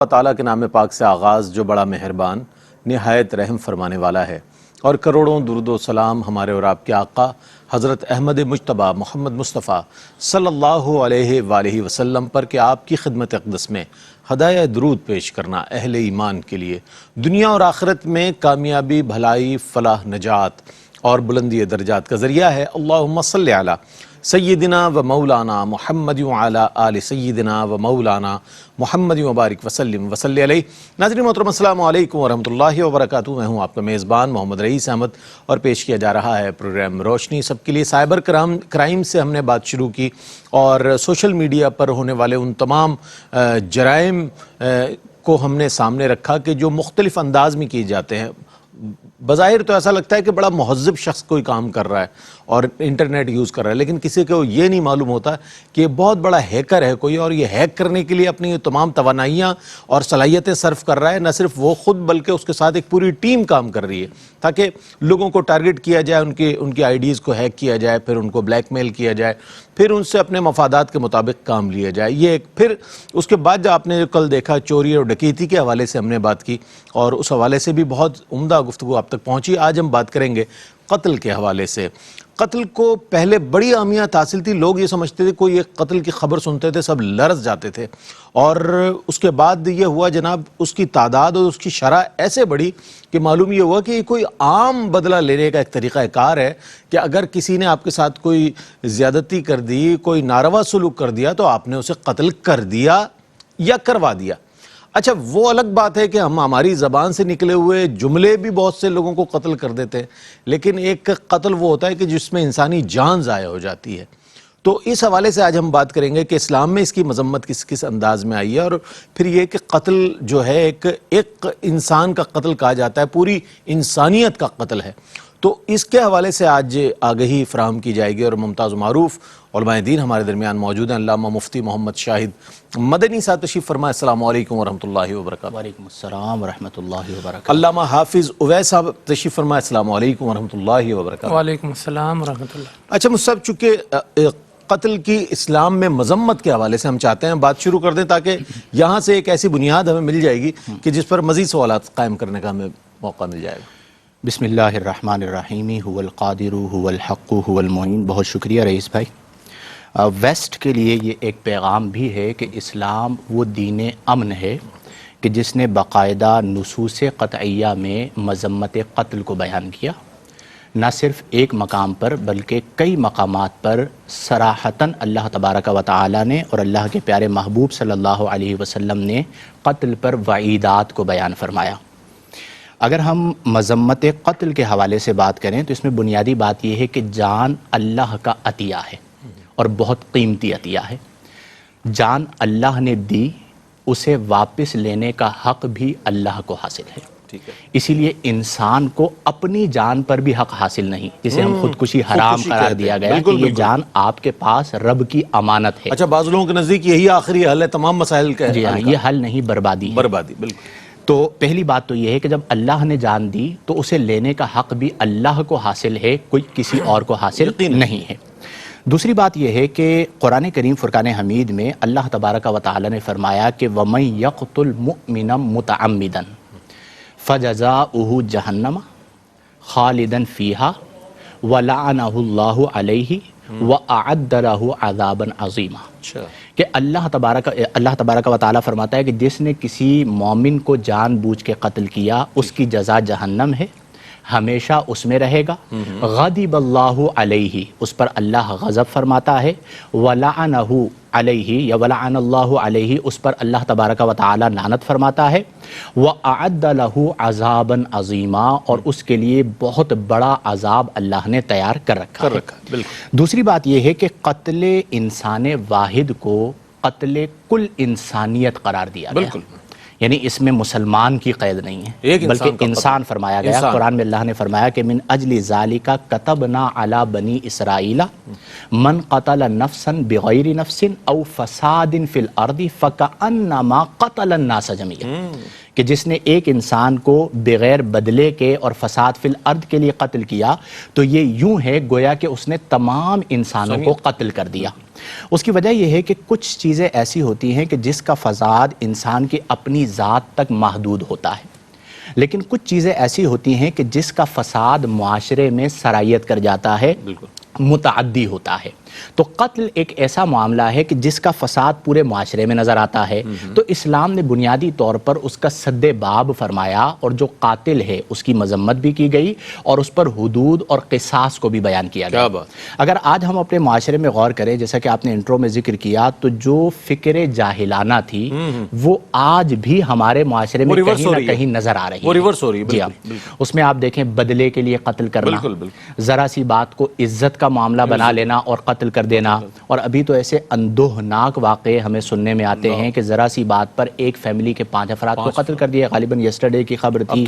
اللہ تعالیٰ کے نام پاک سے آغاز جو بڑا مہربان نہایت رحم فرمانے والا ہے، اور کروڑوں درود و سلام ہمارے اور آپ کے آقا حضرت احمد مجتبیٰ محمد مصطفیٰ صلی اللہ علیہ وآلہ وسلم پر کہ آپ کی خدمت اقدس میں ہدایہ درود پیش کرنا اہل ایمان کے لیے دنیا اور آخرت میں کامیابی، بھلائی، فلاح، نجات اور بلندی درجات کا ذریعہ ہے۔ اللہم صلی علی سیدنا و مولانا محمد وعلی آل سیدنا و مولانا محمد وبارک وسلم وصلی علیہ۔ ناظرین محترم السلام علیکم ورحمۃ اللہ وبرکاتہ۔ میں ہوں آپ کا میزبان محمد رئیس احمد، اور پیش کیا جا رہا ہے پروگرام روشنی سب کے لیے۔ سائبر کرائم سے ہم نے بات شروع کی، اور سوشل میڈیا پر ہونے والے ان تمام جرائم کو ہم نے سامنے رکھا کہ جو مختلف انداز میں کیے جاتے ہیں۔ بظاہر تو ایسا لگتا ہے کہ بڑا مہذب شخص کوئی کام کر رہا ہے اور انٹرنیٹ یوز کر رہا ہے، لیکن کسی کو یہ نہیں معلوم ہوتا کہ یہ بہت بڑا ہیکر ہے کوئی، اور یہ ہیک کرنے کے لیے اپنی تمام توانائیاں اور صلاحیتیں صرف کر رہا ہے۔ نہ صرف وہ خود بلکہ اس کے ساتھ ایک پوری ٹیم کام کر رہی ہے تاکہ لوگوں کو ٹارگٹ کیا جائے، ان کی آئی ڈیز کو ہیک کیا جائے، پھر ان کو بلیک میل کیا جائے، پھر ان سے اپنے مفادات کے مطابق کام لیا جائے۔ یہ پھر اس کے بعد جو آپ نے کل دیکھا چوری اور ڈکیتی کے حوالے سے ہم نے بات کی، اور اس حوالے سے بھی بہت عمدہ گفتگو آپ تک پہنچی۔ آج ہم بات کریں گے قتل کے حوالے سے۔ قتل کو پہلے بڑی اہمیت حاصل تھی، لوگ یہ سمجھتے تھے کوئی ایک قتل کی خبر سنتے تھے سب لرز جاتے تھے، اور اس کے بعد یہ ہوا جناب اس کی تعداد اور اس کی شرح ایسے بڑی کہ معلوم یہ ہوا کہ یہ کوئی عام بدلہ لینے کا ایک طریقہ کار ہے کہ اگر کسی نے آپ کے ساتھ کوئی زیادتی کر دی، کوئی ناروا سلوک کر دیا، تو آپ نے اسے قتل کر دیا یا کروا دیا۔ اچھا، وہ الگ بات ہے کہ ہماری زبان سے نکلے ہوئے جملے بھی بہت سے لوگوں کو قتل کر دیتے ہیں، لیکن ایک قتل وہ ہوتا ہے کہ جس میں انسانی جان ضائع ہو جاتی ہے۔ تو اس حوالے سے آج ہم بات کریں گے کہ اسلام میں اس کی مذمت کس انداز میں آئی ہے، اور پھر یہ کہ قتل جو ہے ایک انسان کا قتل کہا جاتا ہے، پوری انسانیت کا قتل ہے۔ تو اس کے حوالے سے آج آگہی فراہم کی جائے گی، اور ممتاز و معروف علماء دین ہمارے درمیان موجود ہیں۔ علامہ مفتی محمد شاہد مدنی صاحب تشریف فرمائے۔ السلام علیکم ورحمۃ اللہ وبرکاتہ۔ وعلیکم السلام ورحمۃ اللہ وبرکاتہ۔ علامہ حافظ اویس صاحب تشریف فرمائے۔ السلام علیکم ورحمۃ اللہ وبرکاتہ۔ وعلیکم السلام ورحمۃ اللہ۔ اچھا مصعب، چونکہ قتل کی اسلام میں مذمت کے حوالے سے ہم چاہتے ہیں بات شروع کر دیں، تاکہ یہاں سے ایک ایسی بنیاد ہمیں مل جائے گی کہ جس پر مزید سوالات قائم کرنے کا ہمیں موقع مل جائے گا۔ بسم اللہ الرحمن الرحیم۔ هو القادر هو الحق هو المعین۔ بہت شکریہ رئیس بھائی۔ ویسٹ کے لیے یہ ایک پیغام بھی ہے کہ اسلام وہ دین امن ہے کہ جس نے باقاعدہ نصوص قطعیہ میں مذمت قتل کو بیان کیا، نہ صرف ایک مقام پر بلکہ کئی مقامات پر صراحتاً اللہ تبارک و تعالی نے اور اللہ کے پیارے محبوب صلی اللہ علیہ وسلم نے قتل پر وعیدات کو بیان فرمایا۔ اگر ہم مذمت قتل کے حوالے سے بات کریں تو اس میں بنیادی بات یہ ہے کہ جان اللہ کا عطیہ ہے، اور بہت قیمتی عطیہ ہے۔ جان اللہ نے دی، اسے واپس لینے کا حق بھی اللہ کو حاصل ہے۔ اسی لیے انسان کو اپنی جان پر بھی حق حاصل نہیں، جسے ہم خودکشی حرام قرار دیا گیا کہ یہ جان آپ کے پاس رب کی امانت ہے۔ اچھا، بعض لوگوں کے نزدیک یہی آخری حل ہے تمام مسائل کا۔ جی ہاں، یہ حل نہیں، بربادی ہے۔ بربادی، بالکل۔ تو پہلی بات تو یہ ہے کہ جب اللہ نے جان دی تو اسے لینے کا حق بھی اللہ کو حاصل ہے، کوئی کسی اور کو حاصل نہیں ہے۔ دوسری بات یہ ہے کہ قرآن کریم فرقان حمید میں اللہ تبارک و تعالی نے فرمایا کہ وَمَن يَقْتُلْ مُؤْمِنًا مُتَعَمِّدًا فَجَزَاؤُهُ جَهَنَّمَ خَالِدًا فِيهَا وَلَعَنَهُ اللَّهُ عَلَيْهِ وَأَعَدَّ لَهُ عَذَابًا عَظِيمًا، کہ اللہ تبارک و تعالی فرماتا ہے کہ جس نے کسی مومن کو جان بوجھ کے قتل کیا اس کی جزا جہنم ہے، ہمیشہ اس میں رہے گا۔ غضب اللہ علیہ، اس پر اللہ غضب فرماتا ہے۔ ولعنہ علیہ یا ولعن اللہ علیہ، اس پر اللہ تبارک و تعالی لعنت فرماتا ہے۔ وَأَعَدَّ لَهُ عَذَابًا عَظِيمًا، اور اس کے لیے بہت بڑا عذاب اللہ نے تیار کر رکھا ہے۔ دوسری بات یہ ہے کہ قتل انسان واحد کو قتل کل انسانیت قرار دیا گیا، یعنی اس میں مسلمان کی قید نہیں ہے بلکہ انسان فرمایا گیا۔ قرآن میں اللہ نے فرمایا کہ من اجل ذالک کتبنا علی بنی اسرائیل من قتل نفسا بغیر نفس او فساد فی الارض فکأنما قتل الناس جميعا، کہ جس نے ایک انسان کو بغیر بدلے کے اور فساد فی الارض کے لیے قتل کیا تو یہ یوں ہے گویا کہ اس نے تمام انسانوں کو قتل کر دیا۔ اس کی وجہ یہ ہے کہ کچھ چیزیں ایسی ہوتی ہیں کہ جس کا فساد انسان کی اپنی ذات تک محدود ہوتا ہے، لیکن کچھ چیزیں ایسی ہوتی ہیں کہ جس کا فساد معاشرے میں سرایت کر جاتا ہے، متعدی ہوتا ہے۔ تو قتل ایک ایسا معاملہ ہے کہ جس کا فساد پورے معاشرے میں نظر آتا ہے، تو اسلام نے بنیادی طور پر اس کا سد باب فرمایا، اور جو قاتل ہے اس کی مذمت بھی کی گئی اور اس پر حدود اور قصاص کو بھی بیان کیا گیا۔ اگر آج ہم اپنے معاشرے میں غور کریں، جیسا کہ آپ نے انٹرو میں ذکر کیا، تو جو فکر جاہلانہ تھی وہ آج بھی ہمارے معاشرے میں کہیں نہ کہیں نظر آ رہی ہے، وہ ریورس ہو رہی ہے۔ جی ہاں، اس میں آپ دیکھیں بدلے کے لیے قتل کرنا، ذرا سی بات کو عزت کا معاملہ بنا لینا اور قتل کر دینا، اور ابھی تو ایسے اندوہناک واقعے ہمیں سننے میں آتے ہیں کہ ذرا سی بات پر ایک فیملی کے 5 افراد کو قتل کر دیا۔ غالباً یسٹرڈے کی خبر تھی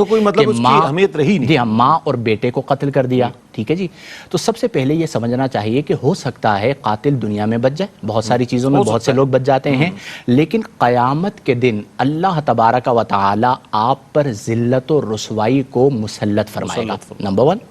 کہ ماں اور بیٹے کو قتل کر دیا۔ ٹھیک ہے جی، تو سب سے پہلے یہ سمجھنا چاہیے کہ ہو سکتا ہے قاتل دنیا میں بچ جائے، بہت ساری چیزوں میں بہت سے لوگ بچ جاتے ہیں، لیکن قیامت کے دن اللہ تبارک و تعالی آپ پر ذلت و رسوائی کو مسلط فرمائے گا، نمبر 1۔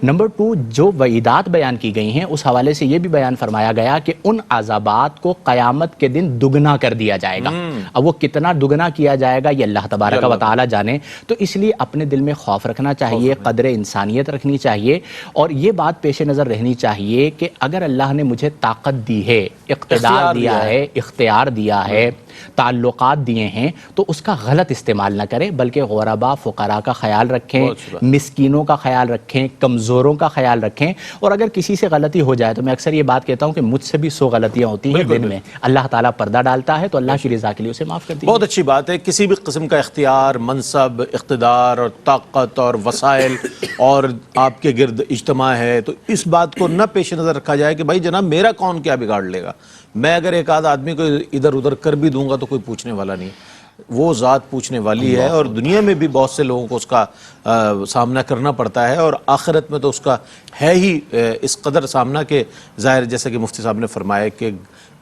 نمبر 2، جو وعیدات بیان کی گئی ہیں اس حوالے سے یہ بھی بیان فرمایا گیا کہ ان عذابات کو قیامت کے دن دگنا کر دیا جائے گا۔ اب وہ کتنا دگنا کیا جائے گا یہ اللہ تبارک و تعالی جانے، تو اس لیے اپنے دل میں خوف رکھنا چاہیے، قدر انسانیت رکھنی چاہیے، اور یہ بات پیش نظر رہنی چاہیے کہ اگر اللہ نے مجھے طاقت دی ہے، اقتدار دیا ہے، اختیار دیا ہے، تعلقات دیے ہیں، تو اس کا غلط استعمال نہ کریں، بلکہ غرباء فقراء کا خیال رکھیں، مسکینوں کا خیال رکھیں، کمزوروں کا خیال رکھیں، اور اگر کسی سے غلطی ہو جائے تو میں اکثر یہ بات کہتا ہوں کہ مجھ سے بھی 100 غلطیاں ہوتی ہیں دن میں، اللہ تعالیٰ پردہ ڈالتا ہے تو اللہ کی رضا کے لیے اسے معاف کر دیجیے۔ بہت اچھی بات ہے، کسی بھی قسم کا اختیار، منصب، اقتدار اور طاقت اور وسائل اور آپ کے گرد اجتماع ہے تو اس بات کو نہ پیش نظر رکھا جائے کہ بھائی جناب میرا کون کیا بگاڑ لے گا، میں اگر ایک آدھ آدمی کو ادھر ادھر کر بھی دوں گا تو کوئی پوچھنے والا نہیں، وہ ذات پوچھنے والی ہے، اور دنیا میں بھی بہت سے لوگوں کو اس کا سامنا کرنا پڑتا ہے، اور آخرت میں تو اس کا ہے ہی اس قدر سامنا کہ ظاہر جیسا کہ مفتی صاحب نے فرمایا کہ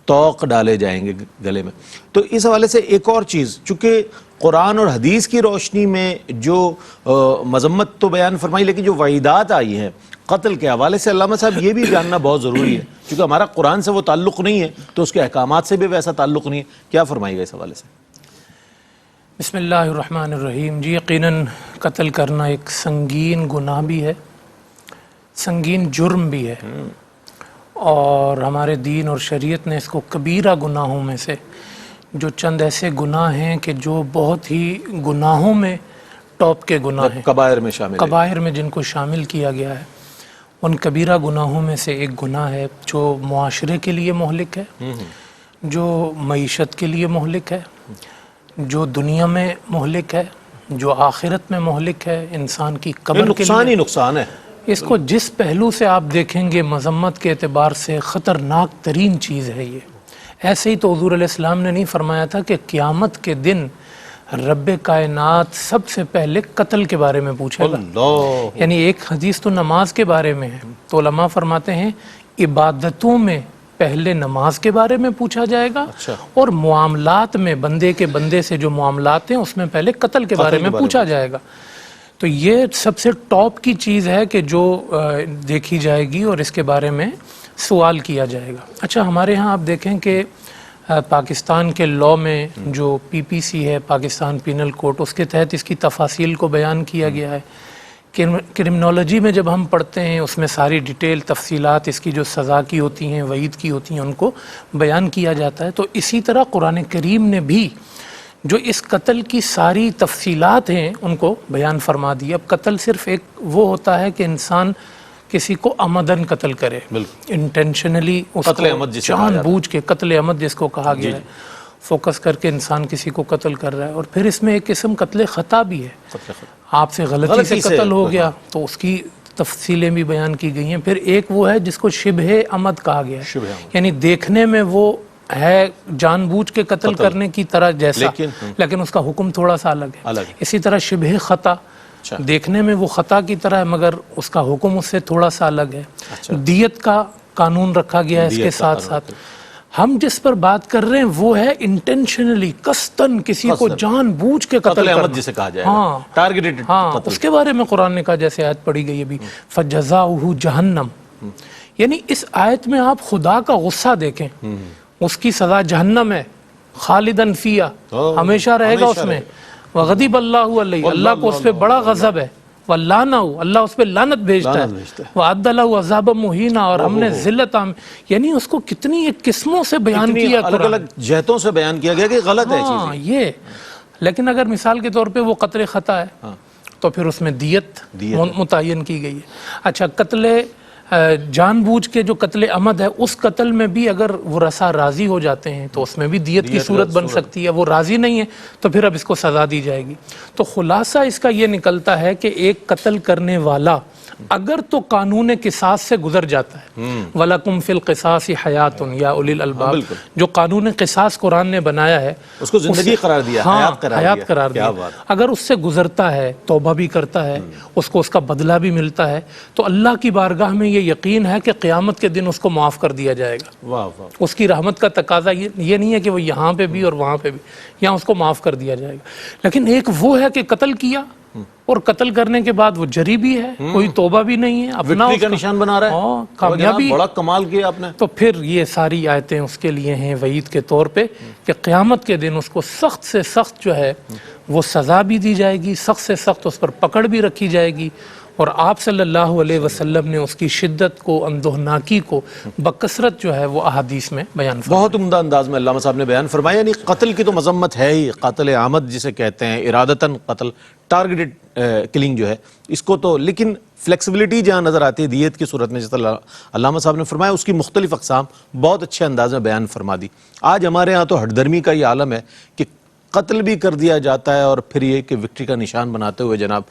توق ڈالے جائیں گے گلے میں۔ تو اس حوالے سے ایک اور چیز، چونکہ قرآن اور حدیث کی روشنی میں جو مذمت تو بیان فرمائی، لیکن جو وعیدات آئی ہیں قتل کے حوالے سے علامہ صاحب یہ بھی جاننا بہت ضروری ہے، کیونکہ ہمارا قرآن سے وہ تعلق نہیں ہے تو اس کے احکامات سے بھی ویسا تعلق نہیں ہے، کیا فرمائے گا اس حوالے سے؟ بسم اللہ الرحمن الرحیم۔ جی یقیناً قتل کرنا ایک سنگین گناہ بھی ہے، سنگین جرم بھی ہے، اور ہمارے دین اور شریعت نے اس کو کبیرہ گناہوں میں سے، جو چند ایسے گناہ ہیں کہ جو بہت ہی گناہوں میں ٹاپ کے گناہ ہیں، کبائر میں شامل ہے، کبائر میں جن کو شامل کیا گیا ہے، ان کبیرہ گناہوں میں سے ایک گناہ ہے جو معاشرے کے لیے مہلک ہے، جو معیشت کے لیے مہلک ہے، جو دنیا میں مہلک ہے، جو آخرت میں مہلک ہے، انسان کی قبر کے نقصان لیے ہی نقصان ہے۔ اس کو جس پہلو سے آپ دیکھیں گے مذمت کے اعتبار سے خطرناک ترین چیز ہے یہ۔ ایسے ہی تو حضور علیہ السلام نے نہیں فرمایا تھا کہ قیامت کے دن رب کائنات سب سے پہلے قتل کے بارے میں پوچھے گا؟ یعنی ایک حدیث تو نماز کے بارے میں ہے، تو علماء فرماتے ہیں عبادتوں میں پہلے نماز کے بارے میں پوچھا جائے گا، اور معاملات میں بندے کے بندے سے جو معاملات ہیں اس میں پہلے قتل کے بارے میں پوچھا جائے گا۔ تو یہ سب سے ٹاپ کی چیز ہے کہ جو دیکھی جائے گی اور اس کے بارے میں سوال کیا جائے گا۔ اچھا، ہمارے ہاں آپ دیکھیں کہ پاکستان کے لاء میں جو PPC ہے، پاکستان پینل کوڈ، اس کے تحت اس کی تفاصیل کو بیان کیا گیا ہے۔ کرمنالوجی میں جب ہم پڑھتے ہیں اس میں ساری ڈیٹیل تفصیلات اس کی جو سزا کی ہوتی ہیں، وعید کی ہوتی ہیں، ان کو بیان کیا جاتا ہے۔ تو اسی طرح قرآن کریم نے بھی جو اس قتل کی ساری تفصیلات ہیں ان کو بیان فرما دی۔ اب قتل صرف ایک وہ ہوتا ہے کہ انسان کسی کو عمدن قتل کرے، انٹینشنلی اس کو جان بوجھ کے، قتل عمد جس کو کہا گیا ہے، فوکس کر کے انسان کسی کو قتل کر رہا ہے۔ اور پھر اس میں ایک قسم قتل خطا بھی ہے، آپ سے غلطی سے قتل ہو گیا تو اس کی تفصیلیں بھی بیان کی گئی ہیں۔ پھر ایک وہ ہے جس کو شبہ عمد کہا گیا ہے، یعنی دیکھنے میں وہ ہے جان بوجھ کے قتل کرنے کی طرح جیسا، لیکن اس کا حکم تھوڑا سا الگ ہے۔ اسی طرح شبہ خطا، دیکھنے میں وہ خطا کی طرح ہے مگر اس کا حکم اس سے تھوڑا سا الگ ہے۔ دیت کا قانون رکھا گیا ہے اس کے ساتھ ساتھ۔ ہم جس پر بات کر رہے ہیں وہ ہے انٹینشنلی، قصداً کسی کو جان بوجھ کے قتل کرنا، جسے کہا جائے گا، ٹارگیٹڈ۔ ہاں، اس کے بارے میں قرآن نے کہا، جیسے آیت پڑھی گئی ابھی، فَجَزَاؤُهُ جہنم، یعنی اس آیت میں آپ خدا کا غصہ دیکھیں، اس کی سزا جہنم ہے، خالدن فیہا، ہمیشہ رہے گا اس میں، وغضب اللہ علیہ، اللہ کو اس پہ بڑا غضب ہے، وَلَّعْنَهُ، اللہ اس پہ لعنت بھیجتا ہے، وَأَعَدَّ لَهُ عَذَابًا مُهِينًا، اور ہم نے ذلت یعنی اس کو کتنی ایک قسموں سے بیان کیا الگ قرآن، الگ جہتوں سے بیان کیا گیا کہ غلط ہے ہاں چیزیں. یہ. لیکن اگر مثال کے طور پہ وہ قتل خطا ہے تو پھر اس میں دیت متعین کی گئی ہے. اچھا قتل جان بوجھ کے جو قتل عمد ہے، اس قتل میں بھی اگر وہ رسا راضی ہو جاتے ہیں تو اس میں بھی دیت کی صورت بن سکتی ہے. وہ راضی نہیں ہے تو پھر اب اس کو سزا دی جائے گی. تو خلاصہ اس کا یہ نکلتا ہے کہ ایک قتل کرنے والا اگر تو قانون قصاص سے گزر جاتا ہے، وَلَكُمْ فِي الْقِصَاصِ حَيَاتٌ يَا أُولِي الْأَلْبَابِ، جو قانون قصاص قرآن نے بنایا ہے اس کو زندگی قرار دیا، حیات قرار دیا. اگر اس سے گزرتا ہے، توبہ بھی کرتا ہے، اس کو اس کا بدلہ بھی ملتا ہے، تو اللہ کی بارگاہ میں یہ یقین ہے کہ قیامت کے دن اس کو معاف کر دیا جائے گا. واہ واہ. اس کی رحمت کا تقاضا یہ نہیں ہے کہ وہ یہاں پہ بھی اور وہاں پہ بھی، یہاں اس کو معاف کر دیا جائے گا. لیکن ایک وہ ہے کہ قتل کیا اور قتل کرنے کے بعد وہ جری بھی ہے، کوئی توبہ بھی نہیں ہے، اپنا وکٹری کا نشان بنا رہا ہے، کامیابی. بڑا کمال کیا آپ نے. تو پھر یہ ساری آیتیں اس کے لیے ہیں وعید کے طور پہ کہ قیامت کے دن اس کو سخت سے سخت جو ہے وہ سزا بھی دی جائے گی، سخت سے سخت اس پر پکڑ بھی رکھی جائے گی. اور آپ صلی اللہ علیہ وسلم نے اس کی شدت کو، اندوہناکی کو بکثرت جو ہے وہ احادیث میں بیان فرمایا. بہت عمدہ انداز میں علامہ صاحب نے بیان فرمایا. یعنی قتل کی تو مذمت ہے ہی، قتل عامد جسے کہتے ہیں، ارادتاً قتل، ٹارگیٹڈ کلنگ جو ہے اس کو تو، لیکن فلیکسیبلٹی جہاں نظر آتی ہے دیت کی صورت میں، جس طرح علامہ صاحب نے فرمایا، اس کی مختلف اقسام بہت اچھے انداز میں بیان فرما دی. آج ہمارے ہاں تو ہٹ درمی کا یہ عالم ہے کہ قتل بھی کر دیا جاتا ہے اور پھر یہ کہ وکٹری کا نشان بناتے ہوئے جناب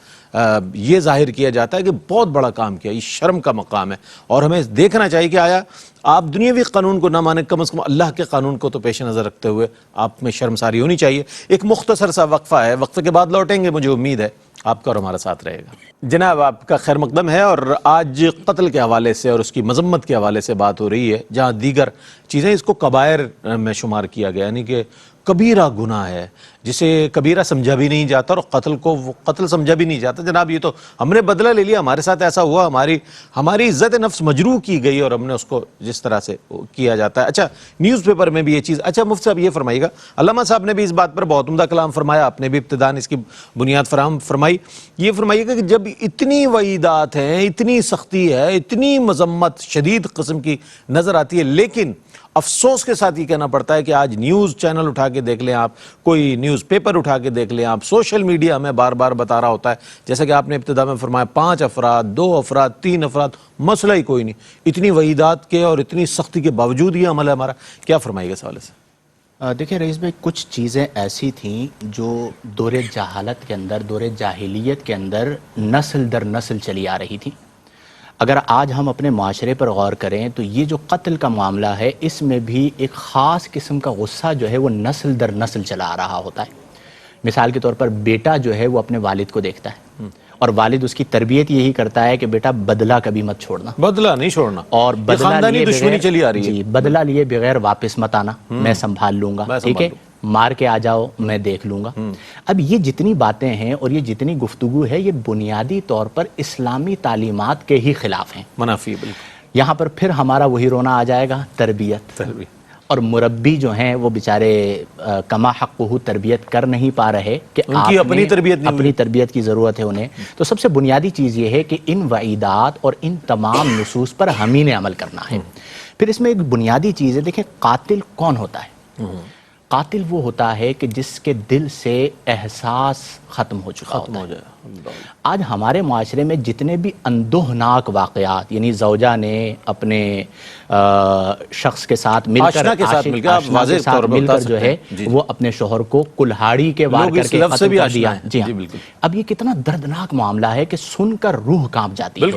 یہ ظاہر کیا جاتا ہے کہ بہت بڑا کام کیا. یہ شرم کا مقام ہے اور ہمیں دیکھنا چاہیے کہ آیا آپ دنیاوی قانون کو نہ مانیں، کم از کم اللہ کے قانون کو تو پیش نظر رکھتے ہوئے آپ میں شرمساری ہونی چاہیے. ایک مختصر سا وقفہ ہے، وقفے کے بعد لوٹیں گے. مجھے امید ہے آپ کا اور ہمارا ساتھ رہے گا. جناب آپ کا خیر مقدم ہے، اور آج قتل کے حوالے سے اور اس کی مذمت کے حوالے سے بات ہو رہی ہے، جہاں دیگر چیزیں اس کو کبائر میں شمار کیا گیا، یعنی کہ کبیرہ گناہ ہے جسے کبیرہ سمجھا بھی نہیں جاتا اور قتل کو وہ قتل سمجھا بھی نہیں جاتا. جناب یہ تو ہم نے بدلہ لے لیا، ہمارے ساتھ ایسا ہوا، ہماری عزت نفس مجروح کی گئی اور ہم نے اس کو جس طرح سے کیا جاتا ہے. اچھا نیوز پیپر میں بھی یہ چیز. اچھا مفتی صاحب یہ فرمائیے گا، علامہ صاحب نے بھی اس بات پر بہت عمدہ کلام فرمایا، آپ نے بھی ابتداً اس کی بنیاد فراہم فرمائی. یہ فرمائیے گا کہ جب اتنی وعیدات ہیں، اتنی سختی ہے، اتنی مذمت شدید قسم کی نظر آتی ہے، لیکن افسوس کے ساتھ یہ کہنا پڑتا ہے کہ آج نیوز چینل اٹھا کے دیکھ لیں آپ، کوئی نیوز پیپر اٹھا کے دیکھ لیں آپ، سوشل میڈیا ہمیں بار بار بتا رہا ہوتا ہے، جیسا کہ آپ نے ابتدا میں فرمایا 5 افراد، 2 افراد، 3 افراد، مسئلہ ہی کوئی نہیں. اتنی وعیدات کے اور اتنی سختی کے باوجود یہ عمل ہے ہمارا. کیا فرمائیے گا اس حوالے سے؟ دیکھیں رئیس بھائی، کچھ چیزیں ایسی تھیں جو دور جہالت کے اندر، دور جاہلیت کے اندر نسل در نسل چلی آ رہی تھیں. اگر آج ہم اپنے معاشرے پر غور کریں تو یہ جو قتل کا معاملہ ہے، اس میں بھی ایک خاص قسم کا غصہ جو ہے وہ نسل در نسل چلا آ رہا ہوتا ہے. مثال کے طور پر بیٹا جو ہے وہ اپنے والد کو دیکھتا ہے اور والد اس کی تربیت یہی کرتا ہے کہ بیٹا بدلہ کبھی مت چھوڑنا، بدلہ نہیں چھوڑنا، اور بدلہ خاندانی دشمنی چلی آ رہی ہے. جی، بدلہ لیے بغیر واپس مت آنا، میں سنبھال لوں گا، ٹھیک ہے، مار کے آ جاؤ میں دیکھ لوں گا. اب یہ جتنی باتیں ہیں اور یہ جتنی گفتگو ہے، یہ بنیادی طور پر اسلامی تعلیمات کے ہی خلاف ہیں، منافی. بالکل یہاں پر پھر ہمارا وہی رونا آ جائے گا، تربیت. اور مربی جو ہیں وہ بیچارے کما حقہ تربیت کر نہیں پا رہے کہ ان کی اپنی تربیت نہیں، اپنی تربیت کی ضرورت ہے انہیں. تو سب سے بنیادی چیز یہ ہے کہ ان وعیدات اور ان تمام نصوص پر ہم ہی نے عمل کرنا ہے. پھر اس میں ایک بنیادی چیز ہے، دیکھیں قاتل کون ہوتا ہے؟ قاتل وہ ہوتا ہے کہ جس کے دل سے احساس ختم ہو چکا ہوتا ہے. آج ہمارے معاشرے میں جتنے بھی اندوہناک واقعات، یعنی زوجہ نے اپنے شخص کے ساتھ مل کر جو ہے وہ اپنے شوہر کو کلہاڑی کے وار کر کے قتل کر دیا. جی ہاں، اب یہ کتنا دردناک معاملہ ہے کہ سن کر روح کانپ جاتی ہے.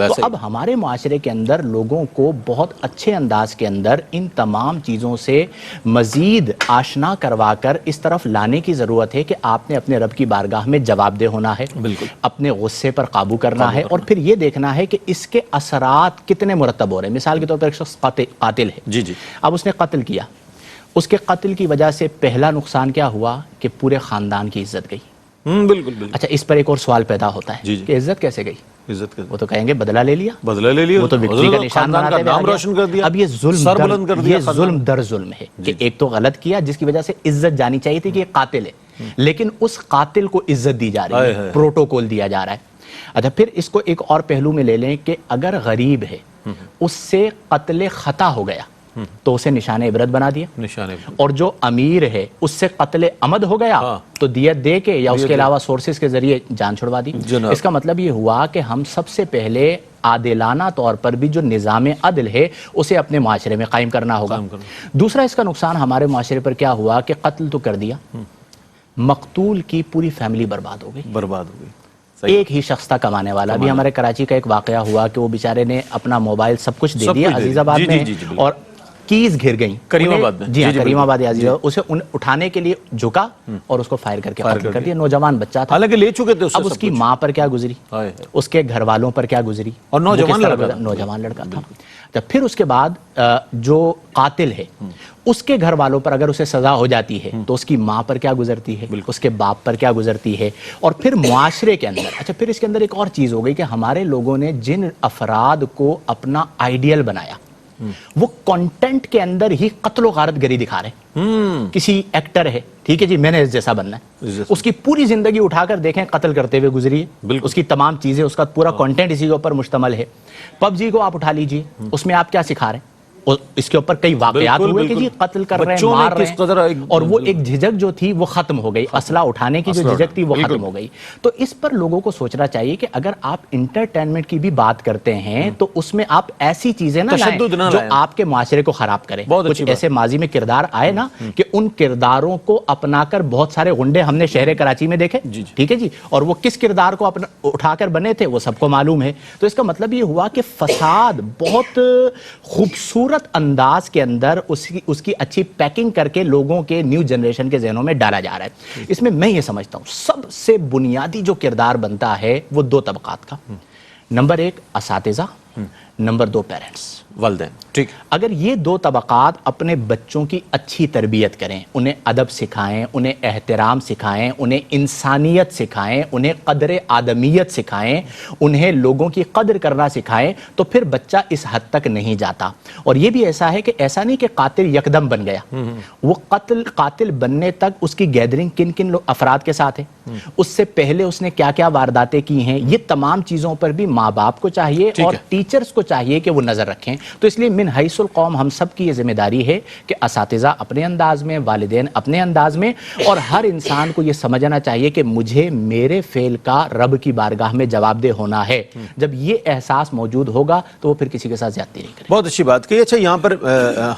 تو اب ہمارے معاشرے کے اندر لوگوں کو بہت اچھے انداز کے اندر ان تمام چیزوں سے مزید آشنا کروا کر اس طرف لانے کی ضرورت ہے کہ آپ نے اپنے رب کی بارگاہ میں جواب دہ ہونا ہے، اپنے غصے پر قابو کرنا ہے، اور پھر یہ دیکھنا ہے کہ اس کے اثرات کتنے مرتب ہو رہے ہیں. مثال کے طور پر ایک شخص قاتل ہے، اب اس نے قتل کیا، اس کے قتل کی وجہ سے پہلا نقصان کیا ہوا کہ پورے خاندان کی عزت گئی. بالکل. اچھا اس پر ایک اور سوال پیدا ہوتا ہے کہ عزت کیسے گئی؟ عزت کا وہ تو کہیں گے بدلہ لے لیا، بدلہ لے لیا، وہ تو وکٹری کا نشان خاندان بناتے کا ہوئے نام آ گیا۔ روشن کر دیا، اب یہ سر بلند کر دیا، یہ ظلم در ظلم ہے کہ ایک تو غلط کیا جس کی وجہ سے عزت جانی چاہیے تھی کہ یہ قاتل ہے، لیکن اس قاتل کو عزت دی جا رہی ہے، پروٹوکول دیا جا رہا ہے۔ اچھا پھر اس کو ایک اور پہلو میں لے لیں کہ اگر غریب ہے اس سے قتل خطا ہو گیا تو اسے نشان عبرت بنا دیا، نشانے اور جو امیر ہے اس سے قتل عمد ہو گیا تو دیت دے کے یا اس کے علاوہ سورسز کے ذریعے جان چھڑوا دی۔ اس کا مطلب یہ ہوا کہ ہم سب سے پہلے عادلانہ طور پر بھی جو نظام عدل ہے اسے اپنے معاشرے میں قائم کرنا ہوگا۔ دوسرا اس کا نقصان ہمارے معاشرے پر کیا ہوا کہ قتل تو کر دیا، مقتول کی پوری فیملی برباد ہو گئی، برباد ہو گئی، ایک ہی شخص تھا کمانے والا۔ ابھی ہمارے کراچی کا ایک واقعہ ہوا کہ وہ بیچارے نے اپنا موبائل سب کچھ دے دیا عزیز آباد میں، اور کیز گھر گئیں کریم آباد میں، جی ہاں کریم آباد عزیز آباد، اسے اٹھانے کے لیے جھکا اور اس کو فائر کر کے قتل کر دیا۔ نوجوان بچہ تھا، حالانکہ لے چکے تھے اب اس کی ماں پر کیا گزری، اس کے گھر والوں پر کیا گزری، اور نوجوان لڑکا تھا۔ پھر اس کے بعد جو قاتل ہے اس کے گھر والوں پر اگر اسے سزا ہو جاتی ہے تو اس کی ماں پر کیا گزرتی ہے، اس کے باپ پر کیا گزرتی ہے، اور پھر معاشرے کے اندر۔ اچھا پھر اس کے اندر ایک اور چیز ہو گئی کہ ہمارے لوگوں نے جن افراد کو اپنا آئیڈیل بنایا وہ کنٹینٹ کے اندر ہی قتل و غارت گری دکھا رہے ہیں۔ کسی ایکٹر ہے، ٹھیک ہے جی میں نے اس جیسا بننا ہے، اس کی پوری زندگی اٹھا کر دیکھیں قتل کرتے ہوئے گزری ہے، اس کی تمام چیزیں، اس کا پورا کنٹینٹ اسی کے اوپر مشتمل ہے۔ پب جی کو آپ اٹھا لیجئے، اس میں آپ کیا سکھا رہے ہیں، اس کے اوپر کئی واقعات ہوئے کہ جی قتل کر رہے ہیں، مار رہے ہیں، اور وہ ایک جھجک جو تھی وہ ختم ہو گئی، اسلحہ اٹھانے کی جو جھجک تھی وہ ختم ہو گئی۔ تو اس پر لوگوں کو سوچنا چاہیے کہ اگر آپ انٹرٹینمنٹ کی بھی بات کرتے ہیں تو اس میں آپ ایسی چیزیں نہ لائیں جو آپ کے معاشرے کو خراب کریں۔ کچھ ایسے ماضی میں کردار آئے نا کہ ان کرداروں کو اپنا کر بہت سارے غنڈے ہم نے شہر کراچی میں دیکھے، ٹھیک ہے جی، اور وہ کس کردار کو اٹھا کر بنے تھے وہ سب کو معلوم ہے۔ تو اس کا مطلب یہ ہوا کہ فساد بہت خوبصورت انداز کے اندر اس کی اچھی پیکنگ کر کے لوگوں کے نیو جنریشن کے ذہنوں میں ڈالا جا رہا ہے۔ اس میں میں یہ سمجھتا ہوں سب سے بنیادی جو کردار بنتا ہے وہ دو طبقات کا، نمبر ایک اساتذہ، نمبر دو پیرنٹس، والدین، ٹھیک۔ اگر یہ دو طبقات اپنے بچوں کی اچھی تربیت کریں، انہیں ادب سکھائیں، انہیں احترام سکھائیں، انہیں انسانیت سکھائیں، انہیں قدر آدمیت سکھائیں، انہیں لوگوں کی قدر کرنا سکھائیں، تو پھر بچہ اس حد تک نہیں جاتا۔ اور یہ بھی ایسا ہے کہ ایسا نہیں کہ قاتل یکدم بن گیا، وہ قاتل بننے تک اس کی گیدرنگ کن کن افراد کے ساتھ ہے، اس سے پہلے اس نے کیا کیا وارداتیں کی ہیں، یہ تمام چیزوں پر بھی ماں باپ کو چاہیے اور ٹیچرز کو چاہیے کہ وہ نظر رکھیں۔ تو اس لیے من حیث القوم ہم سب کی یہ ذمہ داری ہے کہ اساتذہ اپنے انداز میں، والدین اپنے انداز میں، اور ہر انسان کو یہ سمجھنا چاہیے کہ مجھے میرے فعل کا رب کی بارگاہ میں جواب دہ ہونا ہے۔ جب یہ احساس موجود ہوگا تو وہ پھر کسی کے ساتھ زیادتی نہیں کرے۔ بہت اچھی بات کہ اچھا یہاں پر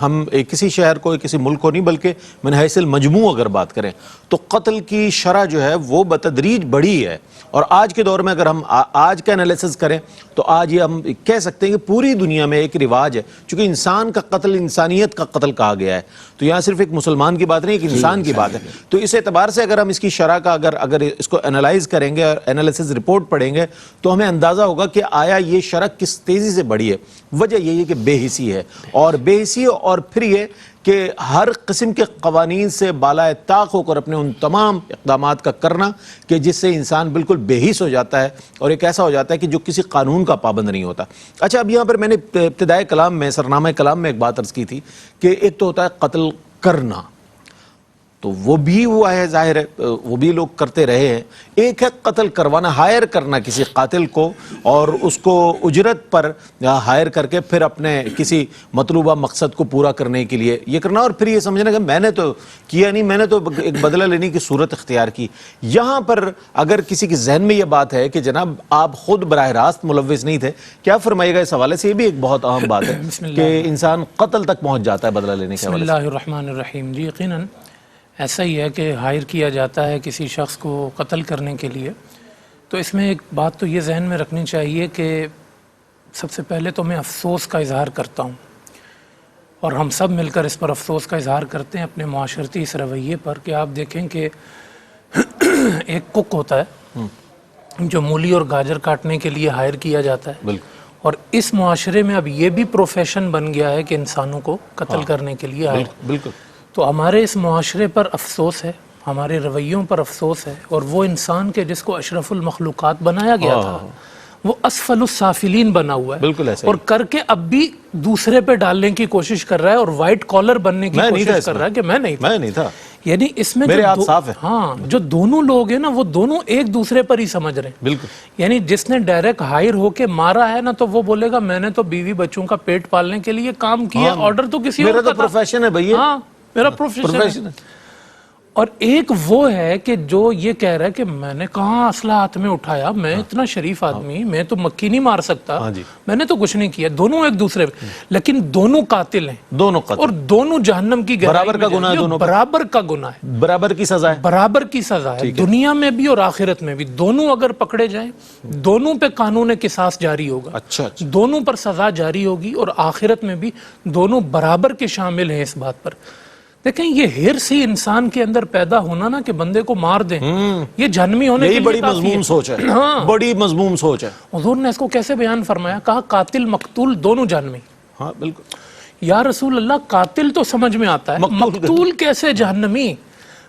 ہم کسی شہر کو، کسی ملک کو نہیں بلکہ من حیث المجموع اگر بات کریں تو قتل کی شرح جو ہے وہ بتدریج بڑھی ہے، اور آج کے دور میں اگر ہم آج کا انالیسز کریں تو آج یہ ہم کہہ سکتے ہیں کہ پوری دنیا میں ایک رواج ہے، چونکہ انسان کا قتل انسانیت کا قتل کہا گیا ہے، تو یہاں صرف ایک مسلمان کی بات نہیں، ایک انسان کی بات ہے۔ تو اس اعتبار سے اگر ہم اس کی شرح کا اگر اس کو انالائز کریں گے اور انالیسز رپورٹ پڑھیں گے تو ہمیں اندازہ ہوگا کہ آیا یہ شرح کس تیزی سے بڑھی ہے۔ وجہ یہی ہے کہ بے حسی ہے، اور بے حسی، اور پھر یہ کہ ہر قسم کے قوانین سے بالائے طاق ہو کر اپنے ان تمام اقدامات کا کرنا کہ جس سے انسان بالکل بے حس ہو جاتا ہے اور ایک ایسا ہو جاتا ہے کہ جو کسی قانون کا پابند نہیں ہوتا۔ اچھا اب یہاں پر میں نے ابتدائے کلام میں، سرنامہ کلام میں ایک بات عرض کی تھی کہ ایک تو ہوتا ہے قتل کرنا، تو وہ بھی ہوا ہے، ظاہر ہے وہ بھی لوگ کرتے رہے ہیں۔ ایک ہے قتل کروانا، ہائر کرنا کسی قاتل کو اور اس کو اجرت پر ہائر کر کے پھر اپنے کسی مطلوبہ مقصد کو پورا کرنے کے لیے یہ کرنا، اور پھر یہ سمجھنا کہ میں نے تو کیا نہیں، میں نے تو ایک بدلہ لینے کی صورت اختیار کی۔ یہاں پر اگر کسی کے ذہن میں یہ بات ہے کہ جناب آپ خود براہ راست ملوث نہیں تھے، کیا فرمائے گا اس حوالے سے؟ یہ بھی ایک بہت اہم بات ہے کہ انسان قتل تک پہنچ جاتا ہے بدلہ لینے کے حوالے سے۔ بسم اللہ الرحمن الرحیم۔ جی یقیناً ایسا ہی ہے کہ ہائر کیا جاتا ہے کسی شخص کو قتل کرنے کے لیے، تو اس میں ایک بات تو یہ ذہن میں رکھنی چاہیے کہ سب سے پہلے تو میں افسوس کا اظہار کرتا ہوں، اور ہم سب مل کر اس پر افسوس کا اظہار کرتے ہیں اپنے معاشرتی اس رویے پر، کہ آپ دیکھیں کہ ایک کک ہوتا ہے جو مولی اور گاجر کاٹنے کے لیے ہائر کیا جاتا ہے، اور اس معاشرے میں اب یہ بھی پروفیشن بن گیا ہے کہ انسانوں کو قتل کرنے کے لیے ہائر۔ بالکل۔ تو ہمارے اس معاشرے پر افسوس ہے، ہمارے رویوں پر افسوس ہے، اور وہ انسان کے جس کو اشرف المخلوقات بنایا گیا تھا وہ اسفل السافلین بنا ہوا ہے بالکل ایسا اور کر کے اب بھی دوسرے پہ ڈالنے کی کوشش کر رہا ہے اور وائٹ کالر بننے کی کوشش کر رہا ہے کہ میں نہیں تھا یعنی اس میں میرے ہاتھ صاف ہے. ہاں جو دونوں لوگ ہیں نا وہ دونوں ایک دوسرے پر ہی سمجھ رہے ہیں. بالکل یعنی جس نے ڈائریکٹ ہائر ہو کے مارا ہے نا تو وہ بولے گا میں نے تو بیوی بچوں کا پیٹ پالنے کے لیے کام کیا, آرڈر تو کسی اور کا تھا. میرا تو پروفیشن ہے بھائی, ہاں میرا پروفیشن ہے. اور ایک وہ ہے کہ جو یہ کہہ رہا ہے کہ میں نے کہاں اسلحہ ہاتھ میں اٹھایا, میں اتنا شریف آدمی, میں تو مکھی نہیں مار سکتا, میں نے تو کچھ نہیں کیا. دونوں ایک دوسرے پہ, لیکن دونوں قاتل ہیں, دونوں قاتل, اور دونوں جہنم کی گہرائی برابر کا گناہ ہے, دونوں برابر کا گناہ ہے, برابر کی سزا ہے, برابر کی سزا ہے, دنیا میں بھی اور آخرت میں بھی. دونوں اگر پکڑے جائیں دونوں پہ قانون قصاص جاری ہوگا, اچھا دونوں پر سزا جاری ہوگی, اور آخرت میں بھی دونوں برابر کے شامل ہیں اس بات پر. دیکھیں یہ ہرس ہی انسان کے اندر پیدا ہونا نا کہ بندے کو مار دیں, یہ جہنمی ہونے کے لیے بڑی مضموم سوچ ہے. بڑی مضموم سوچ ہے. حضور نے اس کو کیسے بیان فرمایا, کہا قاتل مقتول دونوں جہنمی. ہاں بالکل. یا رسول اللہ قاتل تو سمجھ میں آتا ہے, مقتول کیسے جہنمی؟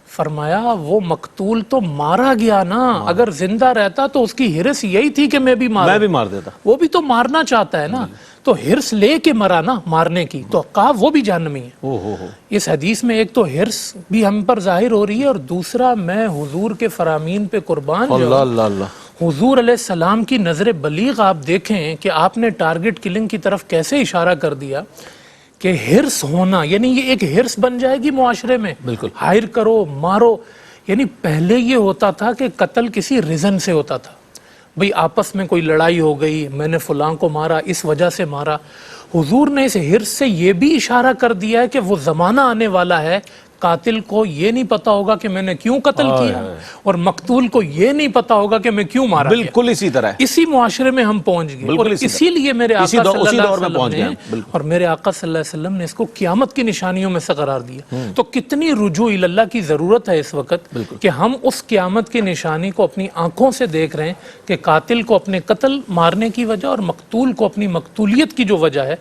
فرمایا وہ مقتول تو مارا گیا نا, اگر زندہ رہتا تو اس کی ہرس یہی تھی کہ میں بھی مار دیتا, وہ بھی تو مارنا چاہتا ہے نا, تو ہرس لے کے مرا نا مارنے کی, تو کہا وہ بھی جہنمی ہے. اس حدیث میں ایک تو ہرس بھی ہم پر ظاہر ہو رہی ہے, اور دوسرا میں حضور کے فرامین پہ قربان جاؤں. حضور علیہ السلام کی نظر بلیغ آپ دیکھیں کہ آپ نے ٹارگٹ کلنگ کی طرف کیسے اشارہ کر دیا کہ ہرس ہونا, یعنی یہ ایک ہرس بن جائے گی معاشرے میں, ہائر کرو مارو. یعنی پہلے یہ ہوتا تھا کہ قتل کسی ریزن سے ہوتا تھا, بھئی آپس میں کوئی لڑائی ہو گئی, میں نے فلاں کو مارا اس وجہ سے مارا. حضور نے اس ہرس سے یہ بھی اشارہ کر دیا ہے کہ وہ زمانہ آنے والا ہے قاتل کو یہ نہیں پتا ہوگا کہ میں نے کیوں قتل کیا, اور مقتول کو یہ نہیں پتا ہوگا کہ میں کیوں مارا. بالکل اسی طرح اسی معاشرے میں ہم پہنچ گئے, اور اسی لیے میرے آقا صلی اللہ علیہ وسلم اور میرے آقا صلی اللہ علیہ وسلم نے اس کو قیامت کی نشانیوں میں سے قرار دیا. تو کتنی رجوع اللہ کی ضرورت ہے اس وقت کہ ہم اس قیامت کی نشانی کو اپنی آنکھوں سے دیکھ رہے ہیں کہ قاتل کو اپنے قتل مارنے کی وجہ اور مقتول کو اپنی مقتولیت کی جو وجہ ہے